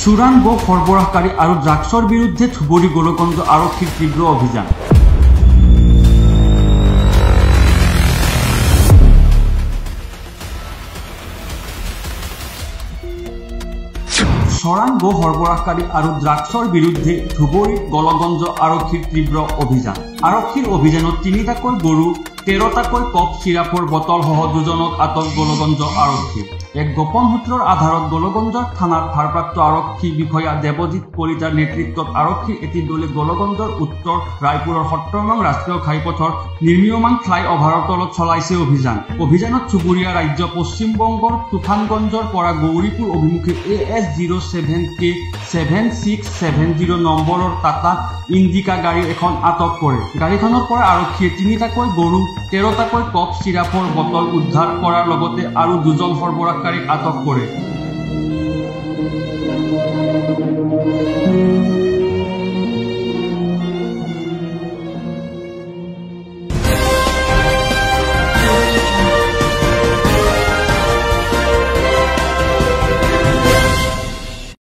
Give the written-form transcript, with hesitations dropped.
চোৰাং গো সৰবৰাহকাৰী আৰু ড্ৰাগছৰ বিৰুদ্ধে ধুবুৰী গোলকগঞ্জ আৰক্ষীৰ তীব্ৰ অভিযান। চোৰাং গো সৰবৰাহকাৰী আৰু ড্ৰাগছৰ বিৰুদ্ধে ধুবুৰী গোলকগঞ্জ আৰক্ষীৰ তীব্ৰ অভিযান। আৰক্ষীৰ অভিযানত 3টাকৈ গৰু 13টাকৈ কফ চিৰাপৰ বটলসহ 2জনক আটক গোলকগঞ্জ আৰক্ষী। এক গোপন সূত্ৰৰ আধাৰত গোলকগঞ্জ থানাৰ ভাৰপ্ৰাপ্ত আৰক্ষী বিষয়া দেৱজিৎ কলিতাৰ নেতৃত্বত আৰক্ষীৰ এটি দলে গোলকগঞ্জৰ উত্তৰ ৰায়পুৰৰ 17 নং ৰাষ্ট্ৰীয় ঘাইপথৰ নিৰ্মীয়মান ফ্লাই অভাৰৰ তলত চলাইছে অভিযান। অভিযানত চুবুৰীয়া ৰাজ্য পশ্চিমবংগৰ তুফানগঞ্জৰ পৰা গৌৰীপুৰ অভিমুখে AS07K7670 নম্বৰৰ টাটা ইণ্ডিকা গাড়ী এখন আটক কৰে। গাড়ীখনৰ পৰা আৰক্ষীয়ে 3টাকৈ গৰু 13টাকৈ কফ চিৰাপৰ বটল উদ্ধাৰ কৰাৰ লগতে আৰু 2জন সৰবৰাহকাৰীক আটক কৰে।